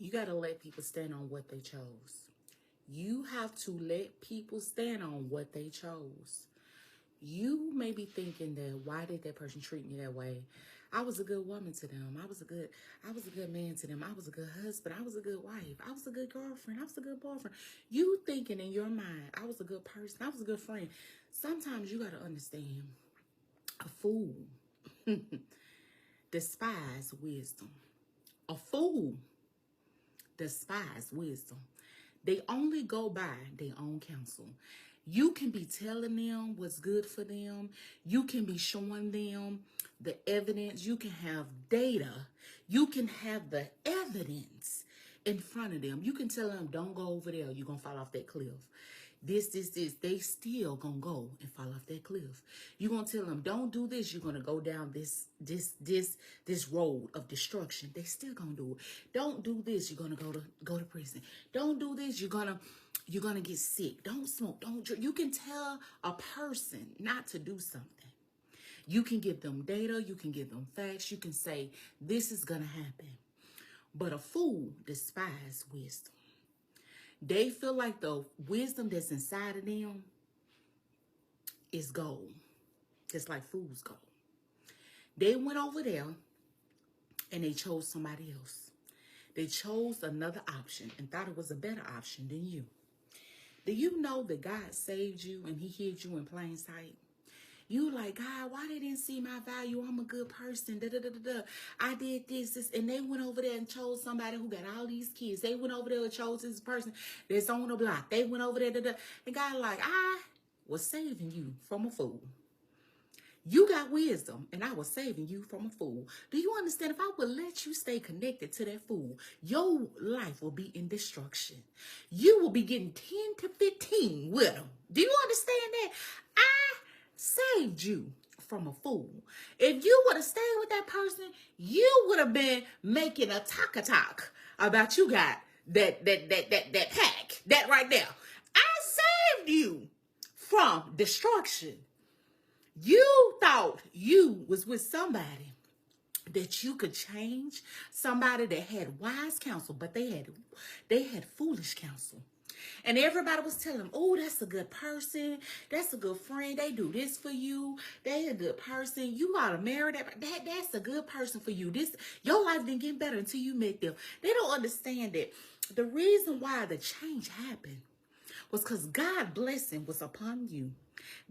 You got to let people stand on what they chose. You have to let people stand on what they chose. You may be thinking that, why did that person treat me that way? I was a good woman to them. I was a good man to them. I was a good husband. I was a good wife. I was a good girlfriend. I was a good boyfriend. You thinking in your mind, I was a good person. I was a good friend. Sometimes you got to understand, a fool despise wisdom. A fool despise wisdom. They only go by their own counsel. You can be telling them what's good for them. You can be showing them the evidence. You can have data. You can have the evidence in front of them. You can tell them, don't go over there. You're going to fall off that cliff. This. They still going to go and fall off that cliff. You're going to tell them, don't do this. You're going to go down this road of destruction. They still going to do it. Don't do this. You're going to go to prison. Don't do this. You're going to get sick. Don't smoke. Don't drink. You can tell a person not to do something. You can give them data. You can give them facts. You can say, this is going to happen. But a fool despises wisdom. They feel like the wisdom that's inside of them is gold. Just like fool's gold. They went over there and they chose somebody else. They chose another option and thought it was a better option than you. Do you know that God saved you and he hid you in plain sight? You like, God, why they didn't see my value? I'm a good person. I did this. And they went over there and chose somebody who got all these kids. They went over there and chose this person that's on the block. They went over there. And God like, I was saving you from a fool. You got wisdom, and I was saving you from a fool. Do you understand? If I would let you stay connected to that fool, your life will be in destruction. You will be getting 10 to 15 with them. Do you understand that? I saved you from a fool. If you would have stayed with that person, you would have been making a talk about you got that pack, that right there. I saved you from destruction. You thought you was with somebody that you could change, somebody that had wise counsel, but they had foolish counsel. And everybody was telling them, oh, that's a good person. That's a good friend. They do this for you. They a good person. You ought to marry that's a good person for you. Your life didn't get better until you met them. They don't understand that the reason why the change happened was because God's blessing was upon you.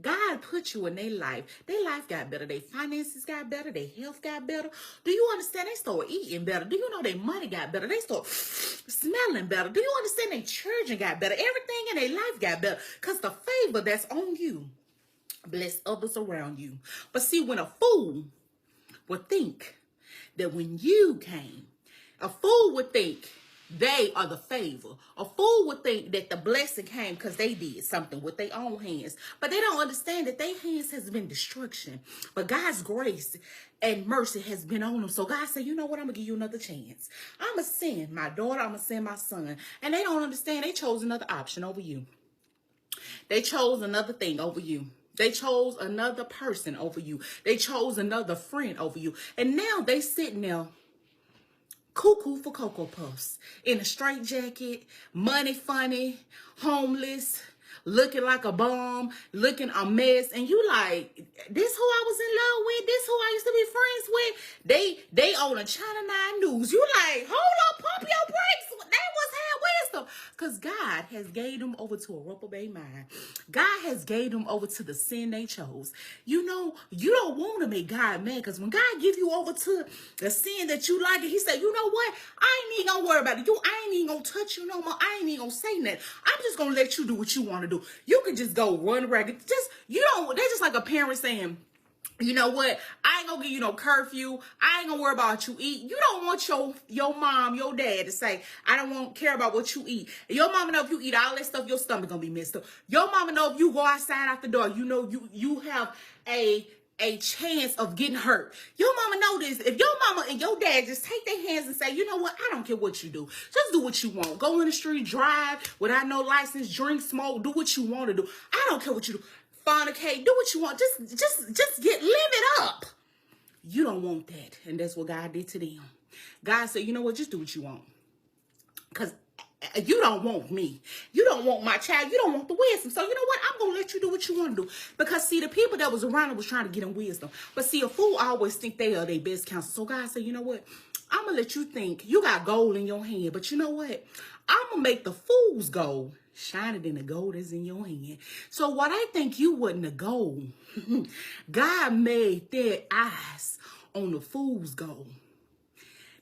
God put you in their life. Their life got better. Their finances got better. Their health got better. Do you understand? They started eating better. Do you know their money got better? They started smelling better. Do you understand? Their children got better. Everything in their life got better because the favor that's on you bless others around you. But see, when a fool would think that when you came, a fool would think they are the favor. A fool would think that the blessing came because they did something with their own hands. But they don't understand that their hands has been destruction. But God's grace and mercy has been on them. So God said, you know what? I'm going to give you another chance. I'm going to send my daughter. I'm going to send my son. And they don't understand. They chose another option over you. They chose another thing over you. They chose another person over you. They chose another friend over you. And now they sitting there cuckoo for Cocoa Puffs, in a straitjacket, money funny, homeless, looking like a bum, looking a mess, and you like, this who I was in love with, this who I used to be friends with, they on a Channel 9 News. You like, hold up, pump your brakes. They was had wisdom, because God has gave them over to a reprobate mind. God has gave them over to the sin they chose. You know, you don't want to make God mad, because when God give you over to the sin that you like, and he said, you know what, I ain't even gonna worry about it. I ain't even gonna touch you no more. I ain't even gonna say nothing. I'm just gonna let you do what you want to do. You can just go run ragged. They're just like a parent saying, you know what? I ain't gonna give you no curfew. I ain't gonna worry about what you eat. You don't want your mom, your dad to say, I don't care about what you eat. Your mama know if you eat all that stuff, your stomach gonna be messed up. Your mama know if you go outside out the door, you know you have a chance of getting hurt. Your mama know this. If your mama and your dad just take their hands and say, you know what, I don't care what you do. Just do what you want. Go in the street, drive without no license, drink, smoke, do what you want to do. I don't care what you do. Fornicate, do what you want. Just live it up. You don't want that. And that's what God did to them. God said, you know what, just do what you want. You don't want me. You don't want my child. You don't want the wisdom. So you know what? I'm going to let you do what you want to do. Because see, the people that was around him was trying to get him wisdom. But see, a fool always think they are their best counsel. So God said, you know what? I'm going to let you think you got gold in your hand. But you know what? I'm going to make the fool's gold shiner than the gold is in your hand. So what I think you wasn't the gold, God made their eyes on the fool's gold.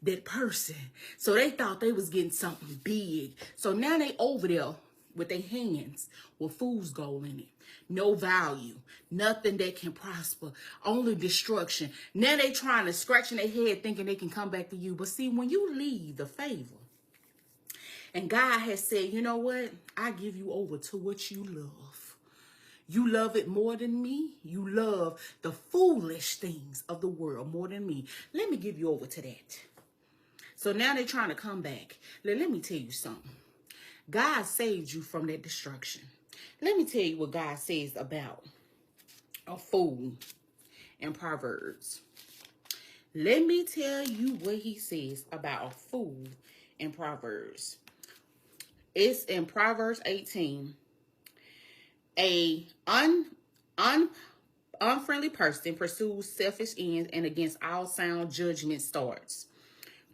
That person. So they thought they was getting something big. So now they over there with their hands with fool's gold in it. No value. Nothing that can prosper. Only destruction. Now they trying to scratch in their head thinking they can come back to you. But see, when you leave the favor, and God has said, you know what? I give you over to what you love. You love it more than me. You love the foolish things of the world more than me. Let me give you over to that. So now they're trying to come back. Let me tell you something. God saved you from that destruction. Let me tell you what God says about a fool in Proverbs. Let me tell you what he says about a fool in Proverbs. It's in Proverbs 18. A unfriendly person pursues selfish ends, and against all sound judgment starts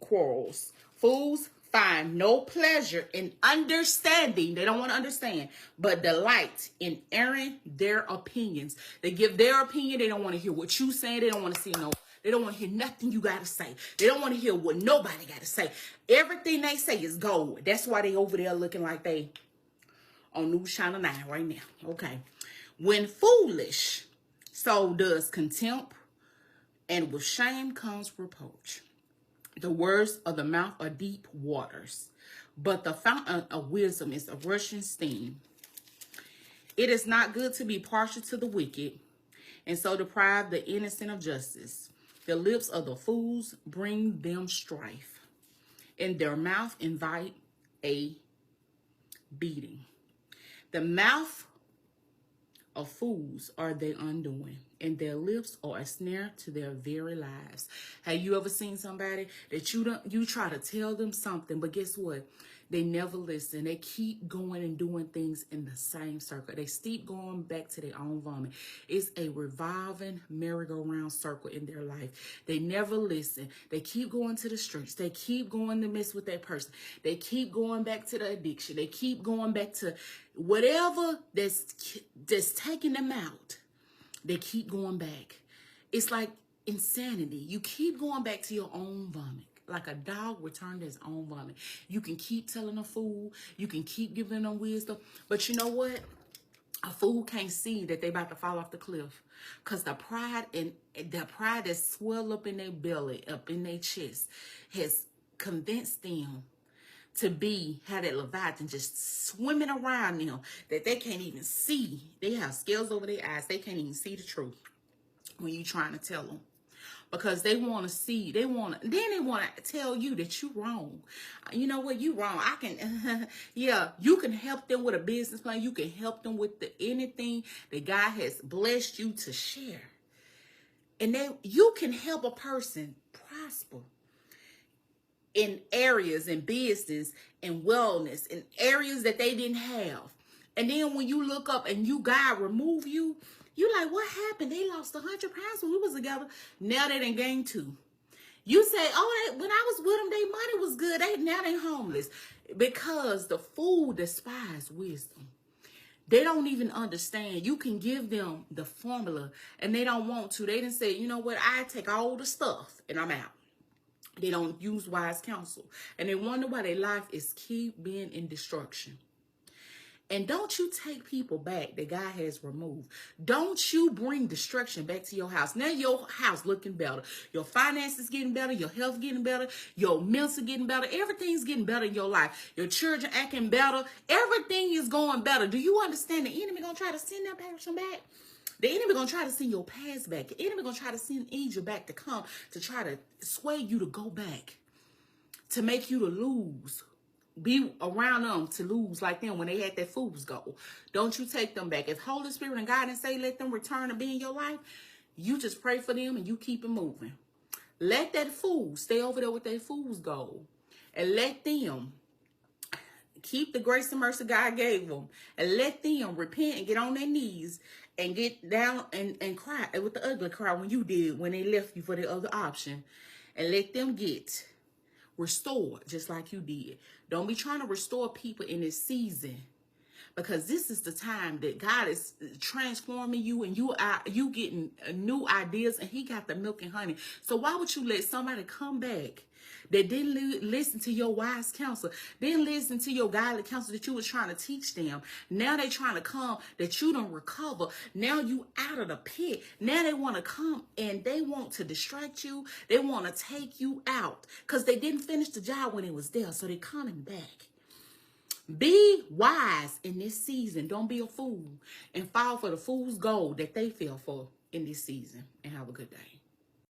quarrels. Fools find no pleasure in understanding. They don't want to understand, but delight in airing their opinions. They give their opinion. They don't want to hear what you say. They don't want to see no. They don't want to hear nothing you got to say. They don't want to hear what nobody got to say. Everything they say is gold. That's why they over there looking like they on News Channel 9 right now. Okay. When foolish, so does contempt, and with shame comes reproach. The words of the mouth are deep waters, but the fountain of wisdom is a rushing stream. It is not good to be partial to the wicked, and so deprive the innocent of justice. The lips of the fools bring them strife, and their mouth invite a beating. The mouth of fools are their undoing, and their lips are a snare to their very lives. Have you ever seen somebody that you try to tell them something, but guess what? They never listen. They keep going and doing things in the same circle. They keep going back to their own vomit. It's a revolving merry-go-round circle in their life. They never listen. They keep going to the streets. They keep going to mess with that person. They keep going back to the addiction. They keep going back to whatever that's taking them out. They keep going back. It's like insanity. You keep going back to your own vomit. Like a dog returned to his own vomit. You can keep telling a fool. You can keep giving them wisdom. But you know what? A fool can't see that they about to fall off the cliff. Because the pride that swell up in their belly, up in their chest, has convinced them to have that Leviathan just swimming around them that they can't even see. They have scales over their eyes. They can't even see the truth when you're trying to tell them. Because they want to see, then they want to tell you that you're wrong. You know what? You're wrong. I can, yeah, you can help them with a business plan. You can help them with anything that God has blessed you to share. And then you can help a person prosper in areas in business and wellness, in areas that they didn't have. And then when you look up and God remove you, you like, what happened? They lost 100 pounds when we was together. Now they done gained 2. You say, oh, when I was with them, their money was good. Now they homeless. Because the fool despise wisdom. They don't even understand. You can give them the formula and they don't want to. They didn't say, you know what? I take all the stuff and I'm out. They don't use wise counsel. And they wonder why their life is keep being in destruction. And don't you take people back that God has removed. Don't you bring destruction back to your house. Now your house looking better. Your finances getting better. Your health getting better. Your mental getting better. Everything's getting better in your life. Your children acting better. Everything is going better. Do you understand the enemy going to try to send that person back? The enemy going to try to send your past back. The enemy going to try to send angel back to come to try to sway you to go back. To make you to lose. Be around them to lose like them when they had that fool's gold. Don't you take them back. If Holy Spirit and God and say let them return to be in your life, you just pray for them and you keep it moving. Let that fool stay over there with that fool's gold. And let them keep the grace and mercy God gave them, and let them repent and get on their knees and get down and cry with the ugly cry when they left you for the other option, and let them get restored just like you did. Don't be trying to restore people in this season, because this is the time that God is transforming you, and you getting new ideas, and he got the milk and honey. So why would you let somebody come back that didn't listen to your wise counsel, didn't listen to your godly counsel that you was trying to teach them? Now they trying to come that you don't recover. Now you out of the pit. Now they want to come and they want to distract you. They want to take you out because they didn't finish the job when it was there. So they coming back. Be wise in this season. Don't be a fool and fall for the fool's gold that they fell for in this season. And have a good day.